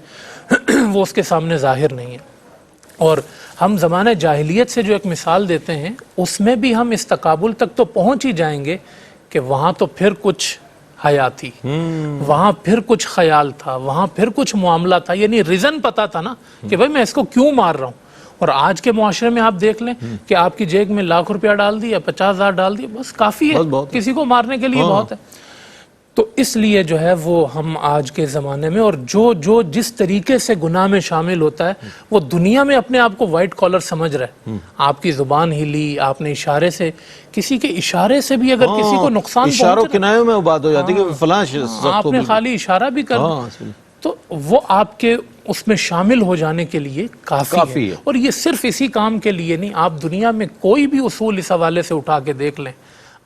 وہ اس کے سامنے ظاہر نہیں ہے. اور ہم زمانہ جاہلیت سے جو ایک مثال دیتے ہیں اس میں بھی ہم اس تقابل تک تو پہنچ ہی جائیں گے کہ وہاں تو پھر کچھ حیا تھی, وہاں پھر کچھ خیال تھا, وہاں پھر کچھ معاملہ تھا, یعنی ریزن پتا تھا نا کہ بھائی میں اس کو کیوں مار رہا ہوں. اور آج کے معاشرے میں آپ دیکھ لیں کہ آپ کی جیب میں ₹1,00,000 ڈال دیا, 50,000 ڈال دیا, بس کافی ہے, کسی کو مارنے کے لیے بہت ہے. تو اس لیے جو ہے وہ ہم آج کے زمانے میں, اور جو جس طریقے سے گناہ میں شامل ہوتا ہے وہ دنیا میں اپنے آپ کو وائٹ کالر سمجھ رہا ہے. آپ کی زبان ہلی, آپ نے اشارے سے, کسی کے اشارے سے بھی اگر کسی کو نقصان اشاروں کنایوں میں وہ بات ہو جاتی ہے کہ فلاں آپ نے خالی اشارہ بھی کر تو وہ آپ کے اس میں شامل ہو جانے کے لیے کافی ہے. اور یہ صرف اسی کام کے لیے نہیں, آپ دنیا میں کوئی بھی اصول اس حوالے سے اٹھا کے دیکھ لیں,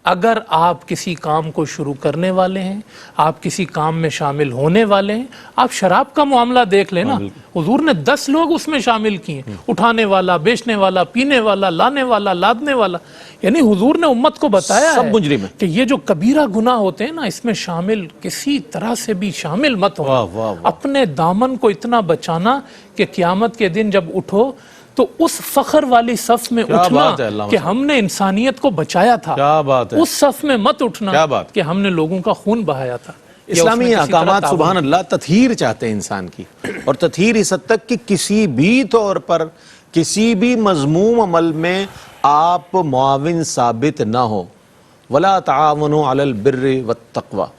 اگر آپ کسی کام کو شروع کرنے والے ہیں, آپ کسی کام میں شامل ہونے والے ہیں, آپ شراب کا معاملہ دیکھ لیں نا, حضور نے 10 لوگ اس میں شامل کیے, اٹھانے والا, بیچنے والا, پینے والا, لانے والا, لادنے والا. یعنی حضور نے امت کو بتایا ہے کہ یہ جو کبیرہ گناہ ہوتے ہیں نا اس میں شامل کسی طرح سے بھی شامل مت ہونا. اپنے دامن کو اتنا بچانا کہ قیامت کے دن جب اٹھو تو اس فخر والی صف میں اٹھنا کہ ہم نے انسانیت کو بچایا تھا, اس صف میں مت اٹھنا کہ ہم نے لوگوں کا خون بہایا تھا. اسلامی احکامات سبحان اللہ تطہیر چاہتے ہیں انسان کی, اور تطہیر اس حد تک کہ کسی بھی طور پر کسی بھی مذموم عمل میں آپ معاون ثابت نہ ہو. ولا تعاونوا علی البر والتقوی,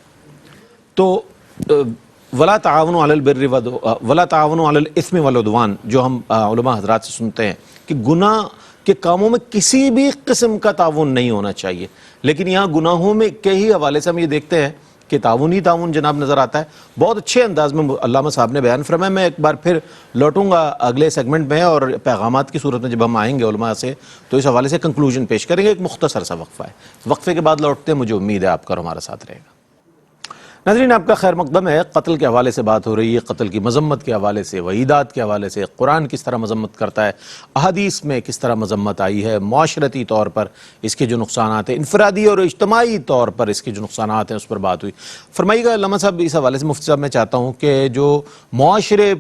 تو ولا تعاونوا علی البر ولا تعاونوا علی الاثم والعدوان, جو ہم علماء حضرات سے سنتے ہیں کہ گناہ کے کاموں میں کسی بھی قسم کا تعاون نہیں ہونا چاہیے. لیکن یہاں گناہوں میں کئی حوالے سے ہم یہ دیکھتے ہیں کہ تعاون ہی تعاون جناب نظر آتا ہے. بہت اچھے انداز میں علامہ صاحب نے بیان فرمایا. میں ایک بار پھر لوٹوں گا اگلے سیگمنٹ میں, اور پیغامات کی صورت میں جب ہم آئیں گے علماء سے تو اس حوالے سے کنکلوژن پیش کریں گے. ایک مختصر سا وقفہ ہے, وقفے کے بعد لوٹتے ہیں. مجھے امید ہے آپ کا ہمارا ساتھ رہے گا. ناظرین آپ کا خیر مقدم ہے. قتل کے حوالے سے بات ہو رہی ہے, قتل کی مذمت کے حوالے سے, وعیدات کے حوالے سے, قرآن کس طرح مذمت کرتا ہے, احادیث میں کس طرح مذمت آئی ہے, معاشرتی طور پر اس کے جو نقصانات ہیں, انفرادی اور اجتماعی طور پر اس کے جو نقصانات ہیں اس پر بات ہوئی. فرمائیے گا علامہ صاحب اس حوالے سے, مفتی صاحب میں چاہتا ہوں کہ جو معاشرے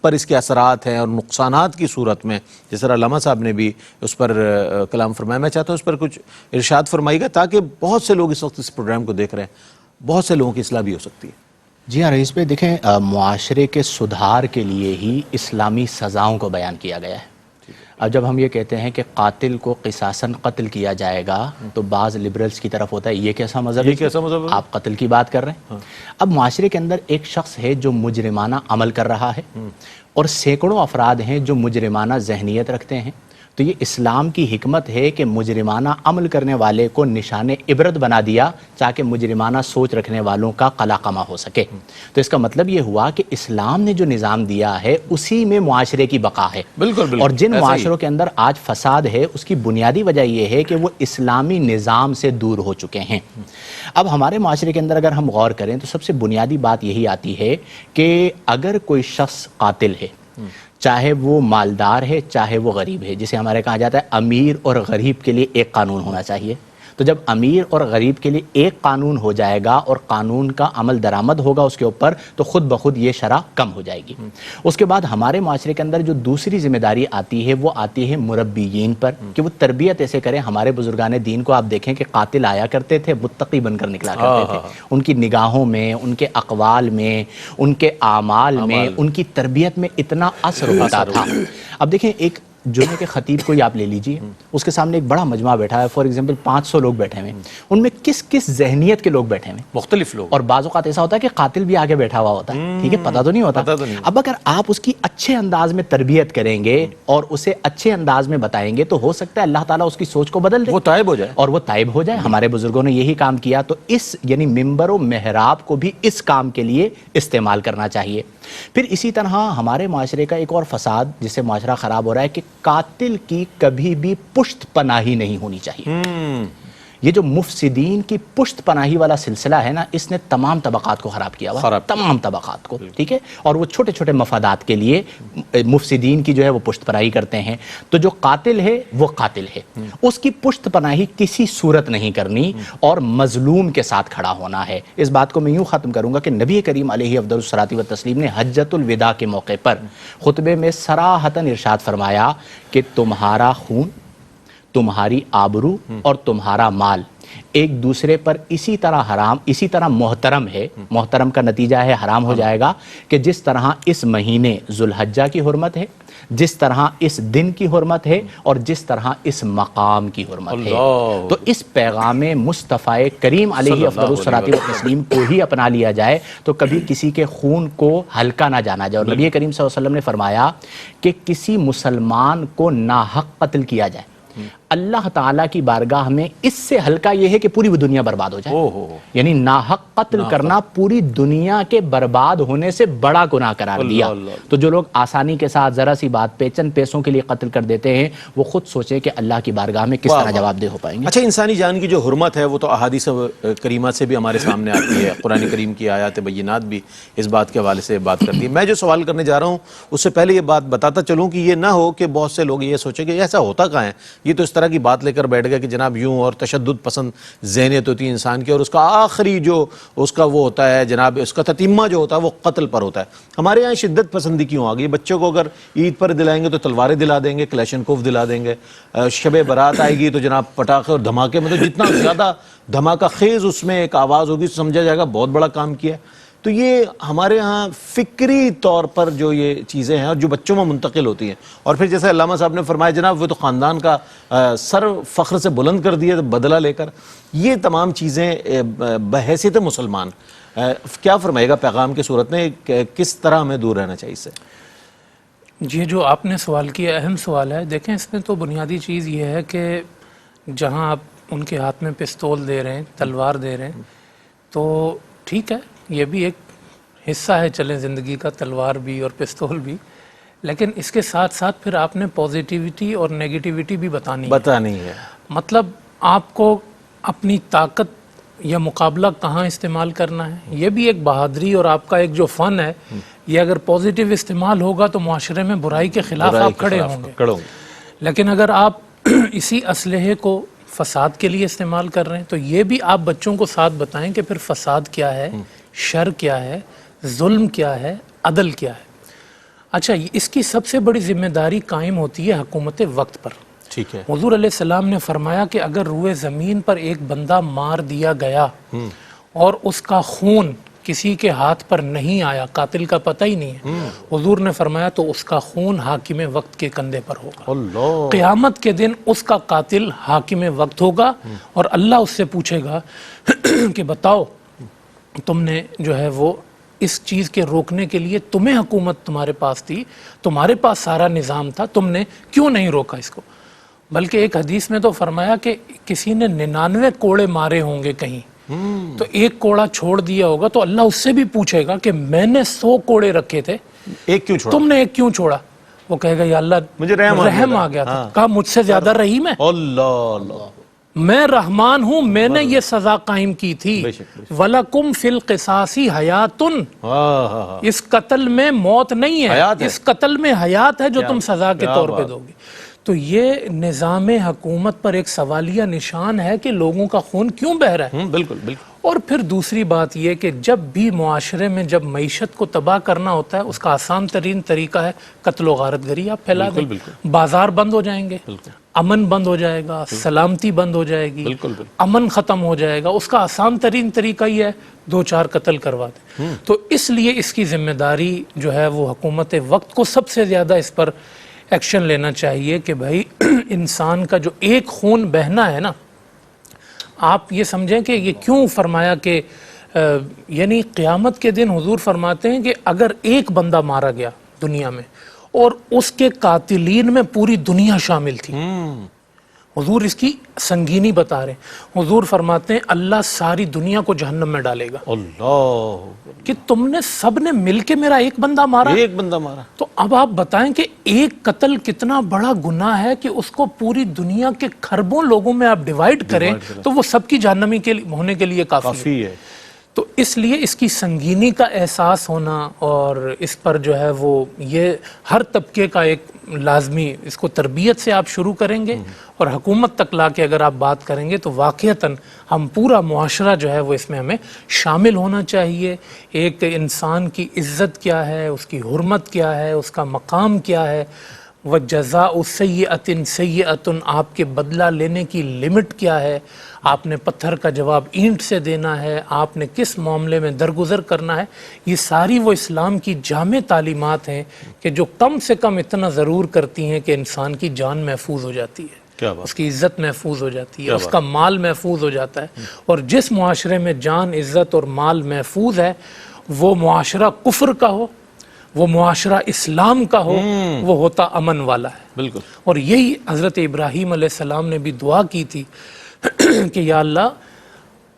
پر اس کے اثرات ہیں اور نقصانات کی صورت میں, جس طرح علامہ صاحب نے بھی اس پر کلام فرمایا, میں چاہتا ہوں اس پر کچھ ارشاد فرمائیے گا تاکہ بہت سے لوگ اس وقت اس پروگرام کو دیکھ رہے ہیں. بہت سے لوگوں کی اصلاح بھی ہو سکتی ہے. جی ہاں رئیس بھائی، دیکھیں معاشرے کے سدھار کے لیے ہی اسلامی سزاؤں کو بیان کیا گیا ہے. اب جب ہم یہ کہتے ہیں کہ قاتل کو قصاصاً قتل کیا جائے گا تو بعض لبرلز کی طرف ہوتا ہے یہ کیسا مذہب ہے؟ یہ کیسا مذہب ہے؟ آپ قتل کی بات کر رہے ہیں. اب معاشرے کے اندر ایک شخص ہے جو مجرمانہ عمل کر رہا ہے اور سینکڑوں افراد ہیں جو مجرمانہ ذہنیت رکھتے ہیں. تو یہ اسلام کی حکمت ہے کہ مجرمانہ عمل کرنے والے کو نشان عبرت بنا دیا تاکہ مجرمانہ سوچ رکھنے والوں کا قلاقمہ ہو سکے. تو اس کا مطلب یہ ہوا کہ اسلام نے جو نظام دیا ہے اسی میں معاشرے کی بقا ہے. بالکل اور جن معاشروں کے اندر آج فساد ہے اس کی بنیادی وجہ یہ ہے کہ وہ اسلامی نظام سے دور ہو چکے ہیں. اب ہمارے معاشرے کے اندر اگر ہم غور کریں تو سب سے بنیادی بات یہی آتی ہے کہ اگر کوئی شخص قاتل ہے، چاہے وہ مالدار ہے چاہے وہ غریب ہے، جسے ہمارے کہا جاتا ہے امیر اور غریب کے لیے ایک قانون ہونا چاہیے. تو جب امیر اور غریب کے لیے ایک قانون ہو جائے گا اور قانون کا عمل درآمد ہوگا اس کے اوپر، تو خود بخود یہ شرح کم ہو جائے گی. اس کے بعد ہمارے معاشرے کے اندر جو دوسری ذمہ داری آتی ہے وہ آتی ہے مربیین پر کہ وہ تربیت ایسے کریں. ہمارے بزرگان دین کو آپ دیکھیں کہ قاتل آیا کرتے تھے، متقی بن کر نکلا کرتے تھے. ان کی نگاہوں میں، ان کے اقوال میں، ان کے اعمال میں، ان کی تربیت میں اتنا اثر ہوتا تھا. اب دیکھیں ایک جمعے کے خطیب کو ہی آپ لے لیجئے، اس کے سامنے ایک بڑا مجمع بیٹھا ہے، فار ایگزامپل 500 لوگ بیٹھے ہوئے ہیں، ان میں کس کس ذہنیت کے لوگ بیٹھے ہوئے ہیں، مختلف لوگ. اور بعض اوقات ایسا ہوتا ہے کہ قاتل بھی آگے بیٹھا ہوا ہوتا ہے، ٹھیک ہے، پتہ تو نہیں ہوتا. اب اگر آپ اس کی اچھے انداز میں تربیت کریں گے اور اسے اچھے انداز میں بتائیں گے تو ہو سکتا ہے اللہ تعالیٰ اس کی سوچ کو بدل دے، وہ تائب ہو جائے. اور وہ تائب ہو جائے. ہمارے بزرگوں نے یہی کام کیا. تو اس یعنی ممبر و محراب کو بھی اس کام کے لیے استعمال کرنا چاہیے. پھر اسی طرح ہمارے معاشرے کا ایک اور فساد جس سے معاشرہ خراب ہو رہا ہے کہ قاتل کی کبھی بھی پشت پناہی نہیں ہونی چاہیے. یہ جو مفسدین کی پشت پناہی والا سلسلہ ہے نا، اس نے تمام طبقات کو خراب کیا ہوا، تمام طبقات کو، ٹھیک ہے. اور وہ چھوٹے چھوٹے مفادات کے لیے مفسدین کی جو ہے وہ پشت پناہی کرتے ہیں. تو جو قاتل ہے وہ قاتل ہے، اس کی پشت پناہی کسی صورت نہیں کرنی اور مظلوم کے ساتھ کھڑا ہونا ہے. اس بات کو میں یوں ختم کروں گا کہ نبی کریم علیہ افضل الصلاۃ والتسلیم نے حجۃ الوداع کے موقع پر خطبے میں صراحتاً ارشاد فرمایا کہ تمہارا خون، تمہاری آبرو اور تمہارا مال ایک دوسرے پر اسی طرح محترم ہے. محترم کا نتیجہ ہے حرام ہو جائے گا کہ جس طرح اس مہینے ذوالحجہ کی حرمت ہے، جس طرح اس دن کی حرمت ہے، اور جس طرح اس مقام کی حرمت ہے. تو اس پیغام مصطفیٰ کریم علیہ افضل الصلاۃ والتسلیم کو ہی اپنا لیا جائے تو کبھی کسی کے خون کو ہلکا نہ جانا جائے. اور نبی کریم صلی اللہ علیہ وسلم نے فرمایا کہ کسی مسلمان کو ناحق قتل کیا جائے، اللہ تعالیٰ کی بارگاہ میں اس سے ہلکا یہ ہے کہ پوری دنیا برباد ہو جائے. یعنی ناحق قتل کرنا پوری دنیا کے برباد ہونے سے بڑا گناہ قرار دیا. تو جو لوگ آسانی کے ساتھ ذرا سی بات پہ چند پیسوں کے لیے قتل کر دیتے ہیں وہ خود سوچیں کہ اللہ کی بارگاہ میں کس طرح جواب دہ ہو پائیں گے. اچھا، انسانی جان کی جو حرمت ہے وہ تو احادیث کریمہ سے بھی ہمارے سامنے آتی ہے، قرآن کریم کی آیات بینات بھی اس بات کے حوالے سے بات کرتی ہے. میں جو سوال کرنے جا رہا ہوں اس سے پہلے یہ بات بتاتا چلوں کہ یہ نہ ہو کہ بہت سے لوگ یہ سوچیں کہ ایسا ہوتا کہاں ہے، یہ تو اس طرح کی بات لے کر بیٹھ گیا کہ جناب یوں، اور تشدد پسند ذہنیت ہوتی ہے انسان کی، اور اس کا آخری جو اس کا وہ ہوتا ہے جناب، اس کا تتمہ جو ہوتا ہے وہ قتل پر ہوتا ہے. ہمارے یہاں شدت پسندی کیوں آ گئی؟ بچوں کو اگر عید پر دلائیں گے تو تلواریں دلا دیں گے، کلیشنکوف دلا دیں گے. شب برات آئے گی تو جناب پٹاخے اور دھماکے، مطلب جتنا زیادہ دھماکہ خیز اس میں ایک آواز ہوگی سمجھا جائے گا بہت بڑا کام کیا ہے. تو یہ ہمارے ہاں فکری طور پر جو یہ چیزیں ہیں اور جو بچوں میں منتقل ہوتی ہیں، اور پھر جیسے علامہ صاحب نے فرمایا جناب وہ تو خاندان کا سر فخر سے بلند کر دیا بدلہ لے کر. یہ تمام چیزیں بحیثیت مسلمان کیا فرمائے گا پیغام کی صورت میں، کس طرح ہمیں دور رہنا چاہیے اس سے؟ یہ جو آپ نے سوال کیا اہم سوال ہے. دیکھیں اس میں تو بنیادی چیز یہ ہے کہ جہاں آپ ان کے ہاتھ میں پستول دے رہے ہیں، تلوار دے رہے ہیں، تو ٹھیک ہے، یہ بھی ایک حصہ ہے چلیں زندگی کا، تلوار بھی اور پستول بھی، لیکن اس کے ساتھ ساتھ پھر آپ نے پازیٹیوٹی اور نیگیٹیوٹی بھی بتانی ہے. مطلب آپ کو اپنی طاقت یا مقابلہ کہاں استعمال کرنا ہے، یہ بھی ایک بہادری اور آپ کا ایک جو فن ہے. یہ اگر پازیٹیو استعمال ہوگا تو معاشرے میں برائی کے خلاف آپ کھڑے ہوں گے. لیکن اگر آپ اسی اسلحے کو فساد کے لیے استعمال کر رہے ہیں تو یہ بھی آپ بچوں کو ساتھ بتائیں کہ پھر فساد کیا ہے، شر کیا ہے، ظلم کیا ہے، عدل کیا ہے. اچھا، اس کی سب سے بڑی ذمہ داری قائم ہوتی ہے حکومت وقت پر. ٹھیک ہے. حضور علیہ السلام نے فرمایا کہ اگر روئے زمین پر ایک بندہ مار دیا گیا اور اس کا خون کسی کے ہاتھ پر نہیں آیا، قاتل کا پتہ ہی نہیں ہے، حضور نے فرمایا تو اس کا خون حاکم وقت کے کندھے پر ہوگا۔ اللہ، قیامت کے دن اس کا قاتل حاکم وقت ہوگا اور اللہ اس سے پوچھے گا کہ بتاؤ تم نے جو ہے وہ اس چیز کے روکنے کے لیے، تمہیں حکومت تمہارے پاس تھی، تمہارے پاس سارا نظام تھا، تم نے کیوں نہیں روکا اس کو؟ بلکہ ایک حدیث میں تو فرمایا کہ کسی نے 99 کوڑے مارے ہوں گے کہیں، تو ایک کوڑا چھوڑ دیا ہوگا تو اللہ اس سے بھی پوچھے گا کہ میں نے 100 کوڑے رکھے تھے، ایک کیوں چھوڑا؟ تم نے ایک کیوں چھوڑا؟ وہ کہے گا یا اللہ مجھے رحم آ گیا تھا، کہا مجھ سے زیادہ رحیم ہے، اللہ اللہ، میں رحمان ہوں، میں نے یہ سزا قائم کی تھی۔ وَلَكُمْ فِي الْقِصَاصِ حَيَاتٌ، اس قتل میں موت نہیں ہے، اس قتل میں حیات ہے جو تم سزا کے طور پہ دو گے۔ تو یہ نظام حکومت پر ایک سوالیہ نشان ہے کہ لوگوں کا خون کیوں بہہ رہا ہے۔ بالکل بالکل۔ اور پھر دوسری بات یہ کہ جب بھی معاشرے میں جب معیشت کو تباہ کرنا ہوتا ہے، اس کا آسان ترین طریقہ ہے قتل و غارت گری آپ پھیلا دیں، بازار بند ہو جائیں گے، امن بند ہو جائے گا، سلامتی بند ہو جائے گی، امن ختم ہو جائے گا، اس کا آسان ترین طریقہ یہ ہے 2-4 قتل کروا دیں۔ تو اس لیے اس کی ذمہ داری جو ہے وہ حکومت وقت کو سب سے زیادہ اس پر ایکشن لینا چاہیے کہ بھائی انسان کا جو ایک خون بہنا ہے نا، آپ یہ سمجھیں کہ یہ کیوں فرمایا کہ یعنی قیامت کے دن حضور فرماتے ہیں کہ اگر ایک بندہ مارا گیا دنیا میں اور اس کے قاتلین میں پوری دنیا شامل تھی، حضور اس کی سنگینی بتا رہے ہیں، حضور فرماتے ہیں اللہ ساری دنیا کو جہنم میں ڈالے گا، اللہ، کہ تم نے سب نے مل کے میرا ایک بندہ مارا، ایک بندہ مارا۔ تو اب آپ بتائیں کہ ایک قتل کتنا بڑا گناہ ہے کہ اس کو پوری دنیا کے کھربوں لوگوں میں آپ ڈیوائیڈ کریں تو وہ سب کی جہنمی کے ہونے کے لیے کافی ہے۔ تو اس لیے اس کی سنگینی کا احساس ہونا اور اس پر جو ہے وہ یہ ہر طبقے کا ایک لازمی، اس کو تربیت سے آپ شروع کریں گے اور حکومت تک لا کے اگر آپ بات کریں گے تو واقعتاً ہم پورا معاشرہ جو ہے وہ اس میں ہمیں شامل ہونا چاہیے۔ ایک انسان کی عزت کیا ہے، اس کی حرمت کیا ہے، اس کا مقام کیا ہے، وَجَزَاءُ سَيِّئَةٍ سَيِّئَةٌ، آپ کے بدلہ لینے کی لمٹ کیا ہے، آپ نے پتھر کا جواب اینٹ سے دینا ہے، آپ نے کس معاملے میں درگزر کرنا ہے، یہ ساری وہ اسلام کی جامع تعلیمات ہیں کہ جو کم سے کم اتنا ضرور کرتی ہیں کہ انسان کی جان محفوظ ہو جاتی ہے، اس کی عزت محفوظ ہو جاتی ہے، اس کا مال محفوظ ہو جاتا ہے۔ اور جس معاشرے میں جان، عزت اور مال محفوظ ہے، وہ معاشرہ کفر کا ہو، وہ معاشرہ اسلام کا ہو، وہ ہوتا امن والا ہے۔ بالکل۔ اور یہی حضرت ابراہیم علیہ السلام نے بھی دعا کی تھی کہ یا اللہ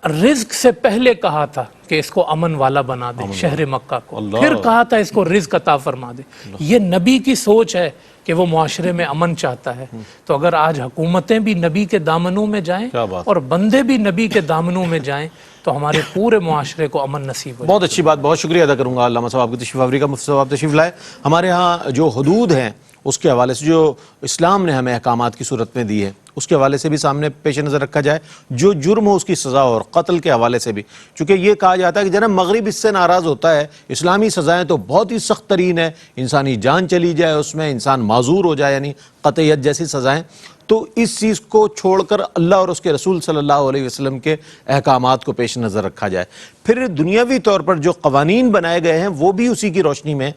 رزق سے پہلے کہا تھا کہ اس کو امن والا بنا دے، شہر مکہ کو، پھر کہا تھا اس کو رزق عطا فرما دے۔ یہ نبی کی سوچ ہے کہ وہ معاشرے میں امن چاہتا ہے۔ تو اگر آج حکومتیں بھی نبی کے دامنوں میں جائیں اور بندے بھی نبی کے دامنوں میں جائیں تو ہمارے پورے معاشرے کو امن نصیب ہو۔ بہت اچھی بات، بہت شکریہ ادا کروں گا علامہ صاحب آپ کی تشریف آوری کا۔ مفتی صاحب آپ تشریف لائے۔ ہمارے ہاں جو حدود ہیں اس کے حوالے سے جو اسلام نے ہمیں احکامات کی صورت میں دی ہے اس کے حوالے سے بھی سامنے پیش نظر رکھا جائے، جو جرم ہو اس کی سزا اور قتل کے حوالے سے بھی، چونکہ یہ کہا جاتا ہے کہ جناب مغرب اس سے ناراض ہوتا ہے، اسلامی سزائیں تو بہت ہی سخت ترین ہے، انسانی جان چلی جائے اس میں، انسان معذور ہو جائے، یعنی قطعیت جیسی سزائیں، تو اس چیز کو چھوڑ کر اللہ اور اس کے رسول صلی اللہ علیہ وسلم کے احکامات کو پیش نظر رکھا جائے۔ پھر دنیاوی طور پر جو قوانین بنائے گئے ہیں وہ بھی اسی کی روشنی میں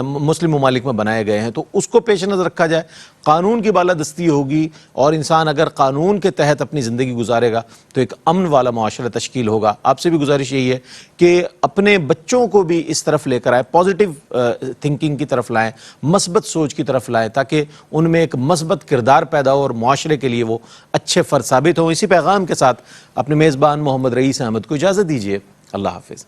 مسلم ممالک میں بنائے گئے ہیں، تو اس کو پیش نظر رکھا جائے۔ قانون کی بالادستی ہوگی اور انسان اگر قانون کے تحت اپنی زندگی گزارے گا تو ایک امن والا معاشرہ تشکیل ہوگا۔ آپ سے بھی گزارش یہی ہے کہ اپنے بچوں کو بھی اس طرف لے کر آئے، پازیٹیو تھنکنگ کی طرف لائیں، مثبت سوچ کی طرف لائیں، تاکہ ان میں ایک مثبت کردار پیدا ہو اور معاشرے کے لیے وہ اچھے فرد ثابت ہوں۔ اسی پیغام کے ساتھ اپنے میزبان محمد رئیس احمد کو اجازت دیجیے، اللہ حافظ۔